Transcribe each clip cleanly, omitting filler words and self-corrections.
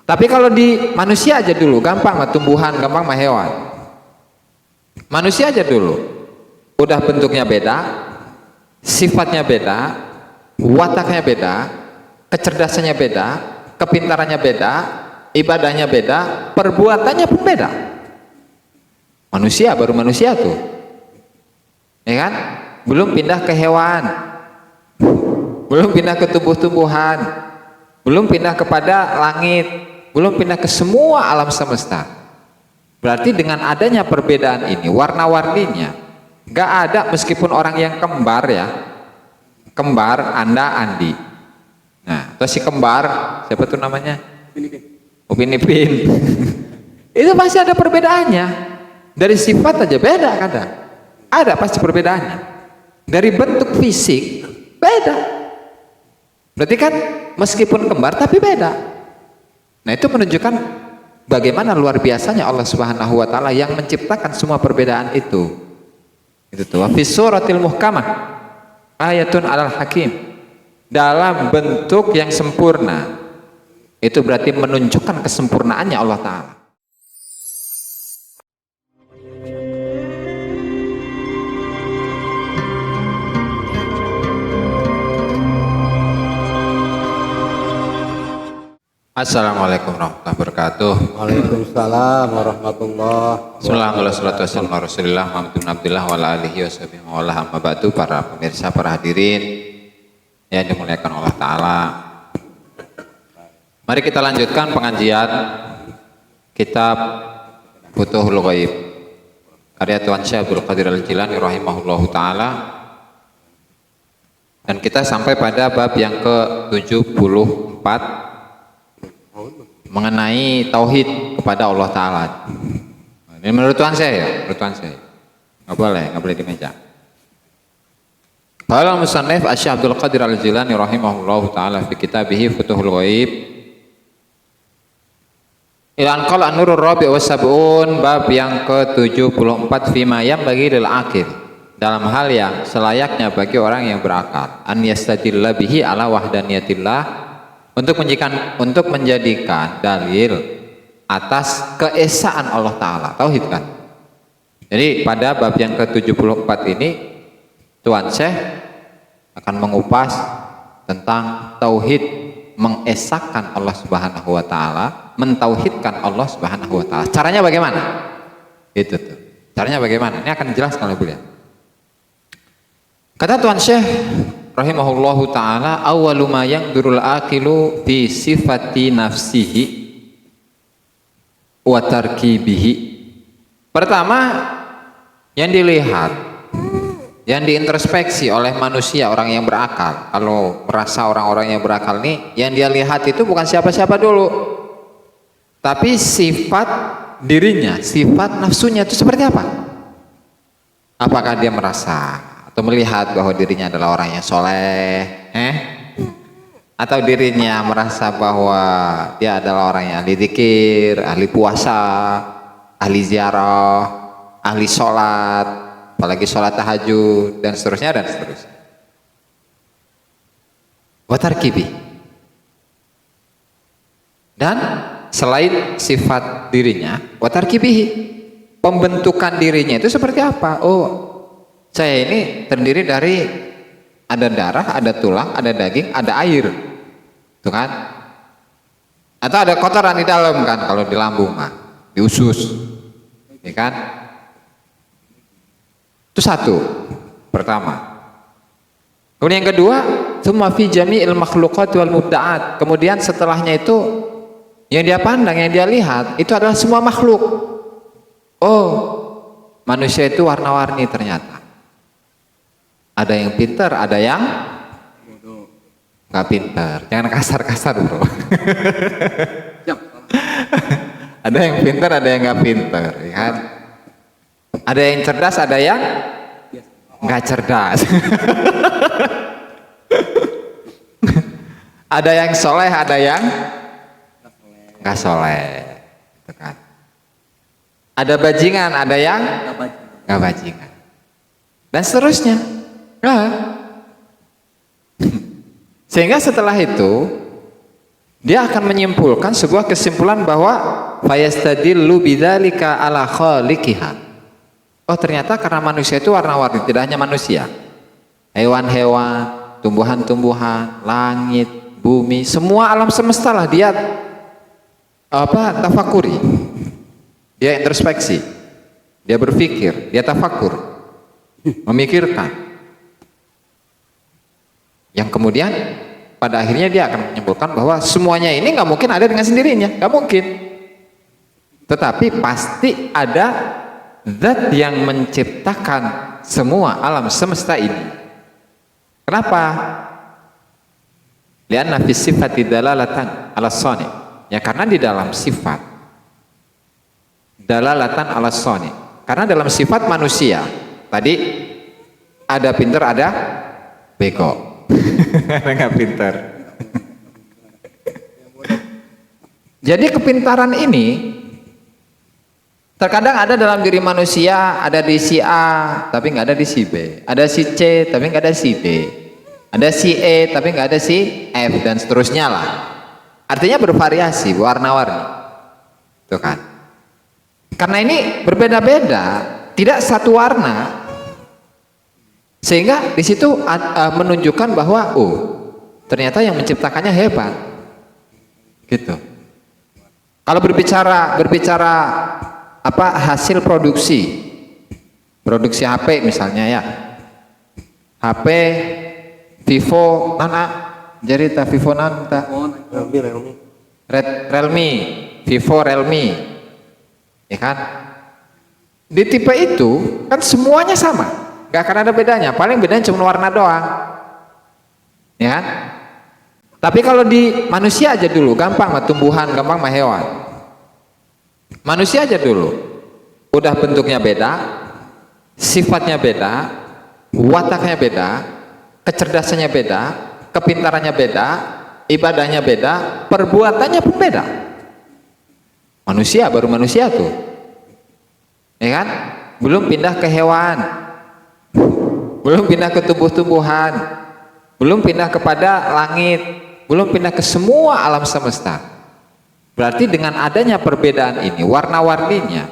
Tapi kalau di manusia aja dulu, gampang mah tumbuhan, gampang mah hewan. Manusia aja dulu, udah bentuknya beda, sifatnya beda, wataknya beda, kecerdasannya beda, kepintarannya beda, ibadahnya beda, perbuatannya pun beda. Manusia baru manusia tuh, ya kan? Belum pindah ke hewan, belum pindah ke tumbuh-tumbuhan, belum pindah kepada langit, belum pindah ke semua alam semesta. Berarti dengan adanya perbedaan ini, warna-warninya nggak ada, meskipun orang yang kembar ya, kembar Anda Andi. Nah, terus si kembar siapa tuh namanya? Upin Ipin. Itu pasti ada perbedaannya. Dari sifat aja beda kadang. Ada pasti perbedaannya. Dari bentuk fisik beda. Berarti kan meskipun kembar tapi beda. Nah, itu menunjukkan bagaimana luar biasanya Allah Subhanahu wa taala yang menciptakan semua perbedaan itu. Itu tuh. Fi suratil muhkamah ayatun alal hakim. Dalam bentuk yang sempurna. Itu berarti menunjukkan kesempurnaannya Allah taala. Assalamualaikum warahmatullahi wabarakatuh. Waalaikumsalam warahmatullahi. Bismillahirrahmanirrahim. Para pemirsa, para hadirin yang dimuliakan Allah Ta'ala, mari kita lanjutkan pengajian kitab Futuhul Ghaib karya Tuan Syekh Abdul Qadir Al-Jilani rahimahullahu ta'ala, dan kita sampai pada bab yang ke-74 mengenai tauhid kepada Allah Ta'ala. Ini menurut Tuan saya ya, menurut Tuan saya. Nggak boleh di meja. Qala al-musannif Asy-Syaikh Abdul Qadir Al-Jilani rahimahullahu ta'ala fi kitabih Futuhul Ghaib ila an qala an-nurur rabi' wa sab'un, bab yang ke-74 fima yang bagi lil aqil, dalam hal yang selayaknya bagi orang yang berakal, an yastadilla bihi ala wahdaniyatillah, untuk menjadikan dalil atas keesaan Allah Ta'ala, tauhid kan. Jadi pada bab yang ke-74 ini Tuan Syekh akan mengupas tentang tauhid, mengesahkan Allah Subhanahu wa Ta'ala, mentauhidkan Allah Subhanahu wa Ta'ala. Caranya bagaimana? Itu tuh. Caranya bagaimana? Ini akan dijelaskan oleh beliau. Kata Tuan Syekh rahimahullahu ta'ala, awwalu ma yaqdurul aqilu fi sifati nafsihi wa tarkibihi. Pertama yang dilihat, yang diintrospeksi oleh manusia, orang yang berakal. Kalau merasa orang-orang yang berakal nih, yang dia lihat itu bukan siapa-siapa dulu, tapi sifat dirinya, sifat nafsunya itu seperti apa? Apakah dia merasa atau melihat bahwa dirinya adalah orang yang soleh, atau dirinya merasa bahwa dia adalah orang yang ahli dzikir, ahli puasa, ahli ziarah, ahli sholat, apalagi sholat tahajud, dan seterusnya dan seterusnya. Wa tarkibi. Dan selain sifat dirinya, wa tarkibihi, pembentukan dirinya itu seperti apa? Oh, saya ini terdiri dari ada darah, ada tulang, ada daging, ada air, tuh kan? Atau ada kotoran di dalam kan? Kalau di lambung mah, di usus, ya kan? Itu satu, pertama. Kemudian yang kedua, tsumma fi jami'il makhluqat wal mubda'at. Kemudian setelahnya itu yang dia pandang, yang dia lihat itu adalah semua makhluk. Oh, manusia itu warna-warni ternyata. Ada yang pintar, ada yang nggak pintar. Jangan kasar-kasar bro. Ada yang pintar, ada yang nggak pintar, ya kan? Ada yang cerdas, ada yang nggak cerdas. Ada yang soleh, ada yang nggak soleh, gitu kan? Ada bajingan, ada yang nggak bajingan, dan seterusnya. Nah, sehingga setelah itu dia akan menyimpulkan sebuah kesimpulan bahwa fayastadillu bidzalika ala khaliqiha. Oh, ternyata karena manusia itu warna-warni, tidak hanya manusia. Hewan-hewan, tumbuhan-tumbuhan, langit, bumi, semua alam semesta lah dia tafakuri. Dia introspeksi. Dia berpikir, dia tafakur. Memikirkan. Yang kemudian pada akhirnya dia akan menyimpulkan bahwa semuanya ini nggak mungkin ada dengan sendirinya, nggak mungkin. Tetapi pasti ada zat yang menciptakan semua alam semesta ini. Kenapa? Lianna fi sifati dalalatan ala sani. Ya karena di dalam sifat dalalatan ala sani. Karena dalam sifat manusia tadi ada pinter, ada bego. Ada nggak pintar. Jadi kepintaran ini terkadang ada dalam diri manusia, ada di si A tapi nggak ada di si B, ada si C tapi nggak ada si D, ada si E tapi nggak ada si F, dan seterusnya lah. Artinya bervariasi, warna-warni, tuh kan? Karena ini berbeda-beda, tidak satu warna. Sehingga di situ menunjukkan bahwa ternyata yang menciptakannya hebat. Gitu. Kalau berbicara hasil produksi HP misalnya ya. HP Vivo jarita Vivo nanta. Realme, Vivo Realme. Ya kan? Di tipe itu kan semuanya sama. Gak akan ada bedanya, paling bedanya cuma warna doang, ya kan? Tapi kalau di manusia aja dulu, gampang mah tumbuhan, gampang mah hewan. Manusia aja dulu, udah bentuknya beda, sifatnya beda, wataknya beda, kecerdasannya beda, kepintarannya beda, ibadahnya beda, perbuatannya pun beda. Manusia baru manusia tuh, ya kan? Belum pindah ke hewan. Belum pindah ke tumbuh-tumbuhan, belum pindah kepada langit, belum pindah ke semua alam semesta. Berarti dengan adanya perbedaan ini, warna-warninya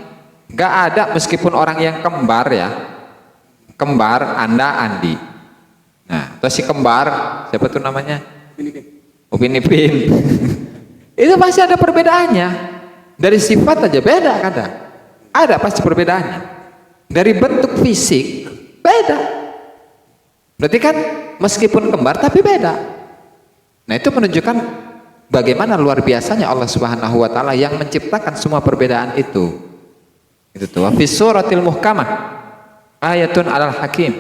gak ada, meskipun orang yang kembar ya, kembar Anda Andi, nah atau si kembar siapa tuh namanya, Upin Ipin. Itu pasti ada perbedaannya. Dari sifat aja beda kadang, ada pasti perbedaannya. Dari bentuk fisik beda. Berarti kan meskipun kembar tapi beda. Nah itu menunjukkan bagaimana luar biasanya Allah Subhanahu wa taala yang menciptakan semua perbedaan itu. Itu tuh. Fi suratil muhkamah ayatun alal hakim.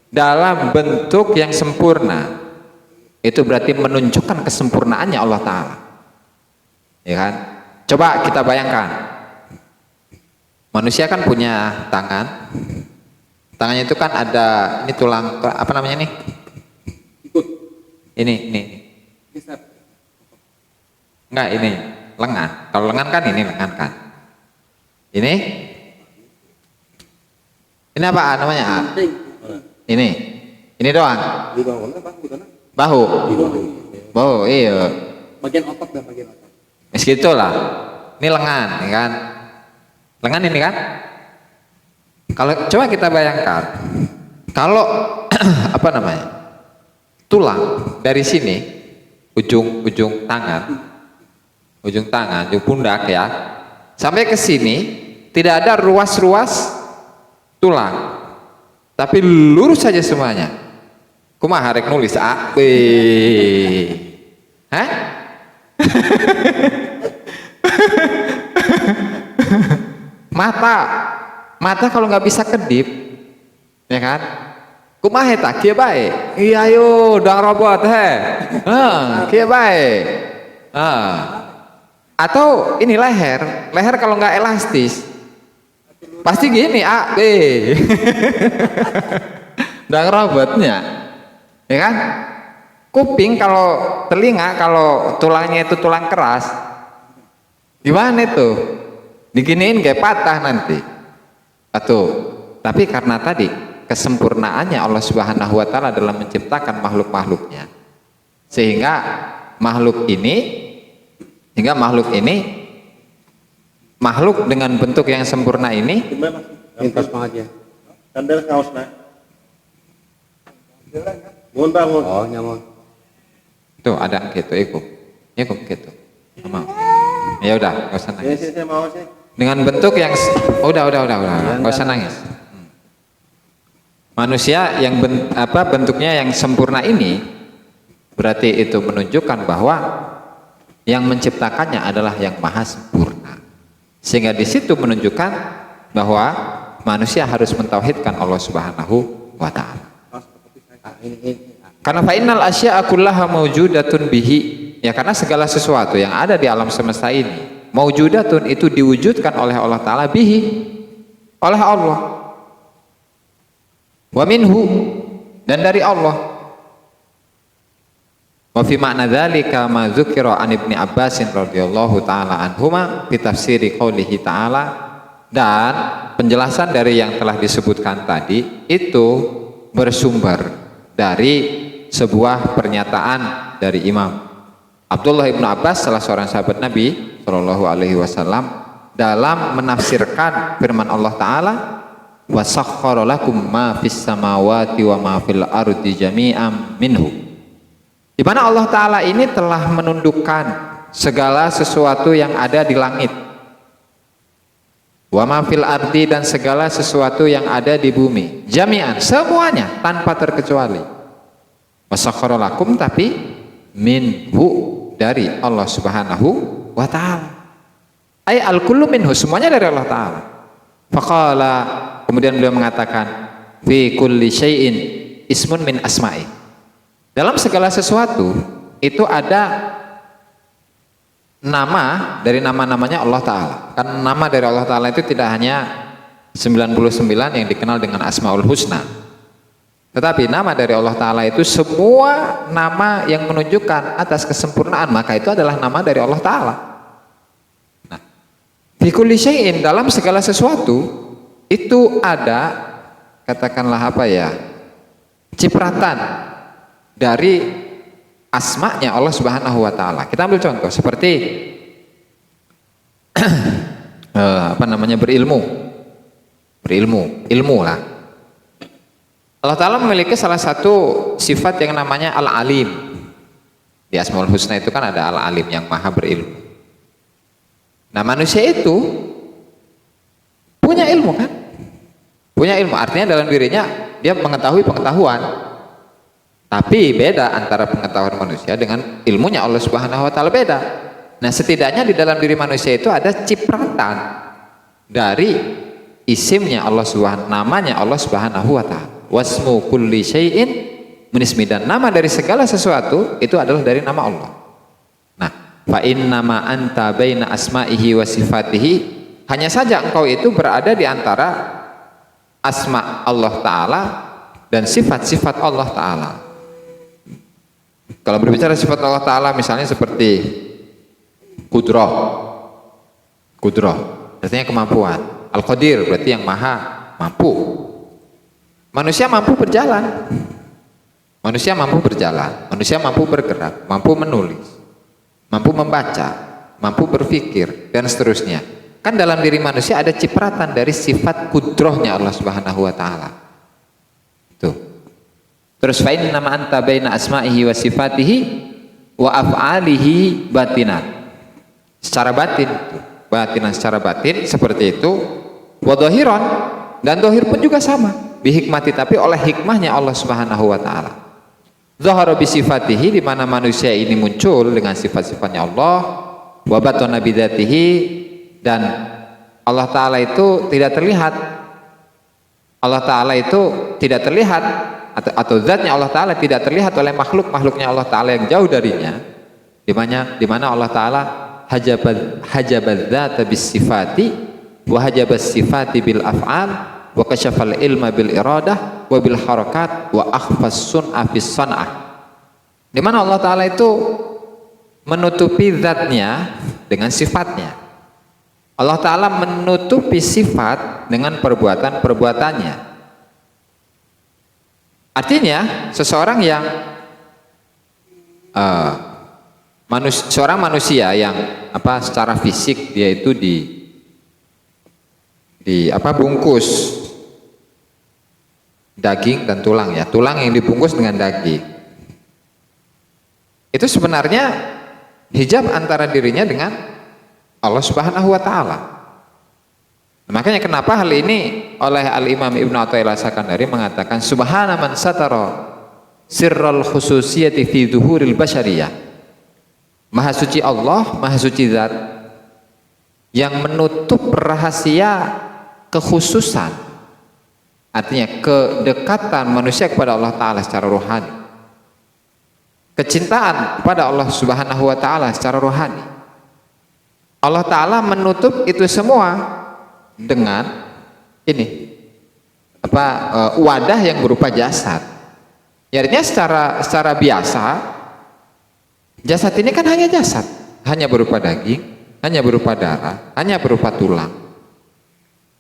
Dalam bentuk yang sempurna. Itu berarti menunjukkan kesempurnaannya Allah taala. Ya kan? Coba kita bayangkan. Manusia kan punya tangan. Tangannya itu kan ada ini tulang apa namanya nih? Ini. Enggak, ini lengan. Kalau lengan kan ini lengan kan. Ini apa namanya? Ini doang. Bahu. Bahu, iya. Bagian otot dan bagian otot. Segitulah. Ini lengan, ya kan? Lengan ini kan? Kalau coba kita bayangkan, kalau apa namanya, tulang dari sini, ujung tangan, ujung pundak ya, sampai ke sini tidak ada ruas-ruas tulang, tapi lurus saja semuanya. Kumaha rek nulis A B, hah? Mata kalau nggak bisa kedip, ya kan? Kumaha eta kieu bae. Iya yo, dang robot he. Kieu bae. Atau ini leher kalau nggak elastis, pasti gini A B. Dang robotnya, ya kan? Kuping kalau telinga kalau tulangnya itu tulang keras, gimana itu? Diginiin kayak patah nanti. Tapi karena tadi kesempurnaannya Allah Subhanahu wa taala dalam menciptakan makhluk-makhluknya, sehingga makhluk ini Hingga makhluk ini, makhluk dengan bentuk yang sempurna ini, Lintas pengajian. Kandel kaos nak. Mun bangun. Oh, nyaman. tuh ada gitu, ikut gitu. Mau. Ya udah, nggak usah nangis. Saya mau sih. Dengan bentuk yang udah, nggak usah nangis. Manusia yang bentuknya yang sempurna ini berarti itu menunjukkan bahwa yang menciptakannya adalah yang maha sempurna. Sehingga di situ menunjukkan bahwa manusia harus mentauhidkan Allah Subhanahu wa taala. Karena fa innal asya'a kullaha mawjudatun bihi. Ya, karena segala sesuatu yang ada di alam semesta ini mawjudatun itu diwujudkan oleh Allah taala bihi, oleh Allah. Wa minhu, dan dari Allah. Wa fi ma'na dzalika ma dzukira an Ibnu Abbas radhiyallahu taala anhuma fi tafsiri qoulihi ta'ala, dan penjelasan dari yang telah disebutkan tadi itu bersumber dari sebuah pernyataan dari Imam Abdullah ibnu Abbas, salah seorang sahabat Nabi Shallallahu Alaihi Wasallam, dalam menafsirkan firman Allah Taala, wa sakhkhara lakum ma fis samawati wa ma fil ardi jami'an minhu, di mana Allah Taala ini telah menundukkan segala sesuatu yang ada di langit, wa ma fil ardi, dan segala sesuatu yang ada di bumi, jami'an, semuanya tanpa terkecuali. Wa sakhkhara lakum, tapi minhu, dari Allah Subhanahu wa taala. Ay al-kullu minhu, semuanya dari Allah taala. Faqala, kemudian beliau mengatakan, fi kulli syai'in ismun min asma'i. Dalam segala sesuatu itu ada nama dari nama-namanya Allah taala. Kan nama dari Allah taala itu tidak hanya 99 yang dikenal dengan Asmaul Husna. Tetapi nama dari Allah Ta'ala itu semua nama yang menunjukkan atas kesempurnaan, maka itu adalah nama dari Allah Ta'ala. Nah, fi kulli syai'in, dalam segala sesuatu itu ada, katakanlah apa ya, cipratan dari asma'nya Allah Subhanahu wa taala. Kita ambil contoh seperti ilmu lah. Allah Ta'ala memiliki salah satu sifat yang namanya Al-Alim. Di Asmaul Husna itu kan ada Al-Alim, yang maha berilmu. Nah, manusia itu punya ilmu kan? Punya ilmu, artinya dalam dirinya dia mengetahui pengetahuan. Tapi beda antara pengetahuan manusia dengan ilmunya Allah Subhanahu wa taala, beda. Nah, setidaknya di dalam diri manusia itu ada cipratan dari isimnya Allah Subhanahu, namanya Allah Subhanahu wa taala. Wasmu kulli syai'in min ismi, dan nama dari segala sesuatu itu adalah dari nama Allah. Nah, fa innama anta baina asma'ihi wa sifatihi, hanya saja engkau itu berada di antara asma Allah taala dan sifat-sifat Allah taala. Kalau berbicara sifat Allah taala misalnya seperti kudrah artinya kemampuan, al-qadir berarti yang maha mampu. Manusia mampu berjalan, manusia mampu bergerak, mampu menulis, mampu membaca, mampu berpikir, dan seterusnya. Kan dalam diri manusia ada cipratan dari sifat kudrohnya Allah Subhanahu wa taala. Tuh. Terus fa inna ma anta baina asma'ihi wa sifatihi wa af'alihi batinan. Secara batin, batinan secara batin seperti itu. Wa dhahiran, dan dhahir pun juga sama. Bihikmati, tapi oleh hikmahnya Allah Subhanahu wa taala. Zahara bi sifatihi, di mana manusia ini muncul dengan sifat-sifatnya Allah, wa batana bi dzatihi, dan Allah taala itu tidak terlihat. Allah taala itu tidak terlihat, atau zatnya Allah taala tidak terlihat oleh makhluknya Allah taala yang jauh darinya. Di mana Allah taala hajabaz dzata bis sifati wa hajabas sifati bil af'al wa kasyafal ilma bil iradah wa bil harakat wa akhfas sun'a fis san'ah, di mana Allah taala itu menutupi zatnya dengan sifatnya. Allah taala menutupi sifat dengan perbuatan-perbuatannya. Artinya seseorang yang seorang manusia yang secara fisik dia itu bungkus daging dan tulang ya, tulang yang dibungkus dengan daging. Itu sebenarnya hijab antara dirinya dengan Allah Subhanahu wa taala. Makanya kenapa hal ini oleh Al-Imam Ibnu Athaillah Sakandari mengatakan subhana man satara sirral khususiyati fi zuhuril basyariyah. Maha suci Allah, maha suci zat yang menutup rahasia kekhususan, artinya kedekatan manusia kepada Allah taala secara rohani, kecintaan kepada Allah Subhanahu wa taala secara rohani. Allah taala menutup itu semua dengan ini wadah yang berupa jasad. Ya, artinya secara biasa jasad ini kan hanya jasad, hanya berupa daging, hanya berupa darah, hanya berupa tulang.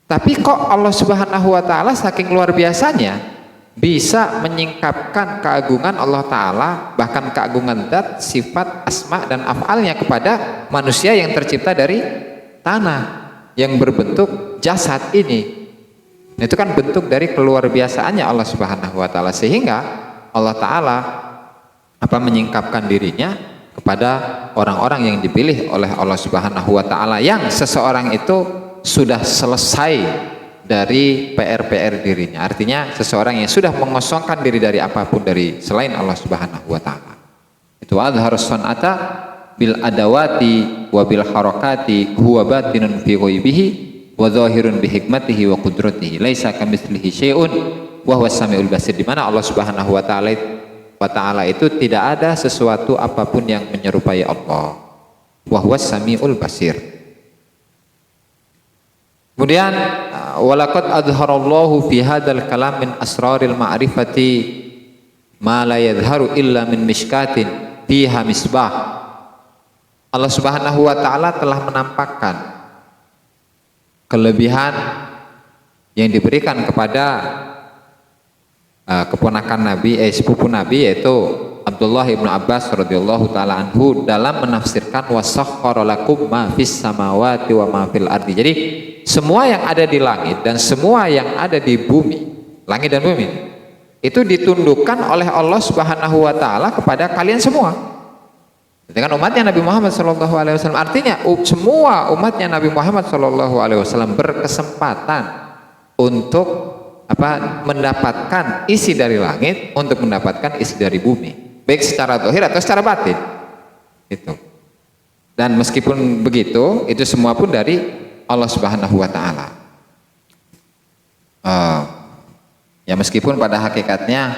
Tapi kok Allah Subhanahu wa taala saking luar biasanya bisa menyingkapkan keagungan Allah taala, bahkan keagungan zat, sifat, asma dan af'alnya kepada manusia yang tercipta dari tanah yang berbentuk jasad ini. Itu kan bentuk dari keluar biasaannya Allah Subhanahu wa taala, sehingga Allah taala menyingkapkan dirinya kepada orang-orang yang dipilih oleh Allah Subhanahu wa taala, yang seseorang itu sudah selesai dari PR-PR dirinya. Artinya seseorang yang sudah mengosongkan diri dari apapun dari selain Allah Subhanahu wa taala. Itu adharus sanata bil adawati wa bil harakati huwa batinun fi ghaibihi wa zahirun bi hikmatihi wa qudratihi laisa kamitslihi syai'un wa huwas samiul basir. Di mana Allah Subhanahu wa taala itu tidak ada sesuatu apapun yang menyerupai Allah. Wa huwas samiul basir. Kemudian walaqad adharallahu fi hadzal kalam min asraril ma'rifati ma la yadhharu illa min mishkatin fiha misbah. Allah Subhanahu wa taala telah menampakkan kelebihan yang diberikan kepada keponakan Nabi, sepupu Nabi, yaitu Abdullah ibnu Abbas radhiyallahu taala anhu dalam menafsirkan wasakhkhara lakum ma fis samawati wa ma fil ardi. Jadi semua yang ada di langit dan semua yang ada di bumi, langit dan bumi, itu ditundukkan oleh Allah Subhanahu wa taala kepada kalian semua. Dengan umatnya Nabi Muhammad SAW, artinya semua umatnya Nabi Muhammad SAW berkesempatan untuk mendapatkan isi dari langit, untuk mendapatkan isi dari bumi, baik secara zahir atau secara batin. Itu. Dan meskipun begitu, itu semua pun dari Allah Subhanahu wa taala. Ya meskipun pada hakikatnya,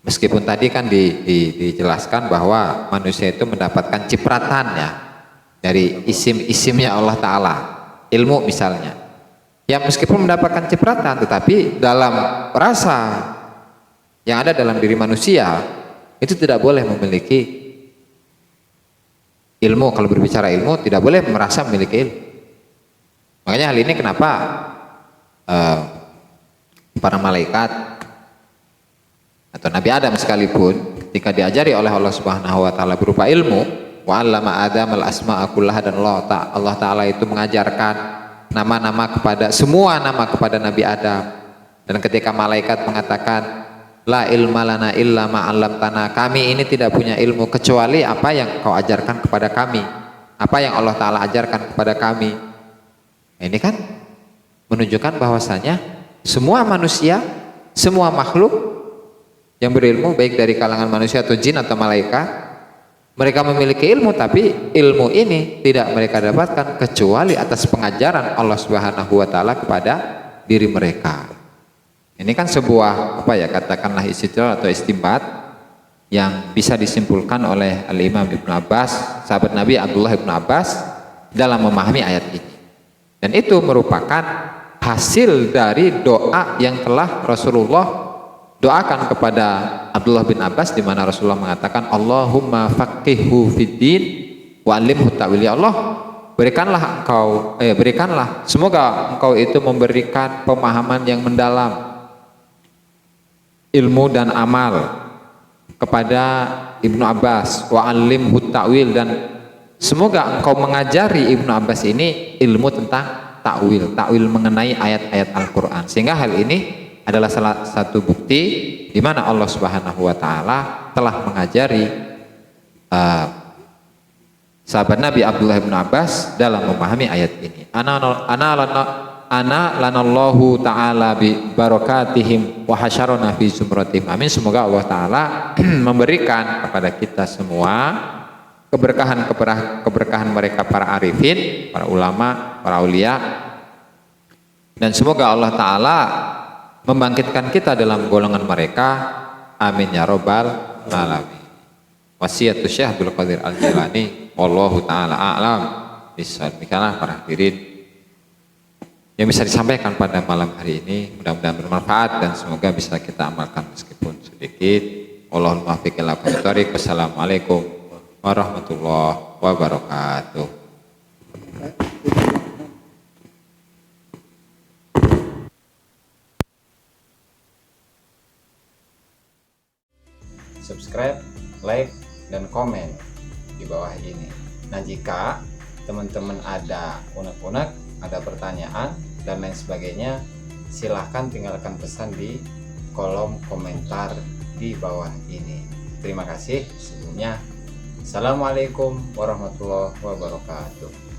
meskipun tadi kan dijelaskan bahwa manusia itu mendapatkan cipratannya dari isim-isimnya Allah Ta'ala, ilmu misalnya. Ya meskipun mendapatkan cipratan, tetapi dalam rasa yang ada dalam diri manusia, itu tidak boleh memiliki ilmu. Kalau berbicara ilmu, tidak boleh merasa memiliki ilmu. Makanya hal ini kenapa para malaikat atau Nabi Adam sekalipun ketika diajari oleh Allah Subhanahu wa taala berupa ilmu, wa 'allama Adam al-asma'a kullaha, dan Allah taala itu mengajarkan nama-nama kepada semua nama kepada Nabi Adam. Dan ketika malaikat mengatakan la ilma lana illa ma 'allamtana, kami ini tidak punya ilmu kecuali apa yang kau ajarkan kepada kami, apa yang Allah taala ajarkan kepada kami. Ini kan menunjukkan bahwasanya semua manusia, semua makhluk yang berilmu, baik dari kalangan manusia atau jin atau malaikat, mereka memiliki ilmu, tapi ilmu ini tidak mereka dapatkan kecuali atas pengajaran Allah Subhanahu wa taala kepada diri mereka. Ini kan sebuah katakanlah istidlal atau istinbat yang bisa disimpulkan oleh Al-Imam Ibnu Abbas, sahabat Nabi Abdullah Ibnu Abbas, dalam memahami ayat ini. Dan itu merupakan hasil dari doa yang telah Rasulullah doakan kepada Abdullah bin Abbas, di mana Rasulullah mengatakan Allahumma faqihhu fiddin wa 'allimhu ta'wil. Ya Allah, berikanlah semoga engkau itu memberikan pemahaman yang mendalam, ilmu dan amal kepada Ibnu Abbas, wa 'allimhu takwil, dan semoga engkau mengajari Ibnu Abbas ini ilmu tentang takwil mengenai ayat-ayat Al-Qur'an, sehingga hal ini adalah salah satu bukti di mana Allah Subhanahu wa taala telah mengajari sahabat Nabi Abdullah bin Abbas dalam memahami ayat ini. Ana lanallahu ta'ala bi barakatihim wa hasyarana fi zumratihim. Amin. Semoga Allah taala memberikan kepada kita semua keberkahan mereka, para arifin, para ulama, para aulia, dan semoga Allah taala membangkitkan kita dalam golongan mereka. Amin ya robbal alamin. Wasiat Syekh Abdul Qadir Al-Jilani, wallahu taala a'lam bishawab. Demikianlah para hadirin yang bisa disampaikan pada malam hari ini, mudah-mudahan bermanfaat dan semoga bisa kita amalkan meskipun sedikit. Wallahul muwaffiq ila aqwamit thoriq. Wassalamualaikum warahmatullahi wabarakatuh. Subscribe, like, dan komen di bawah ini. Nah, jika teman-teman ada unek-unek, ada pertanyaan dan lain sebagainya, silahkan tinggalkan pesan di kolom komentar di bawah ini. Terima kasih sebelumnya. Assalamualaikum warahmatullahi wabarakatuh.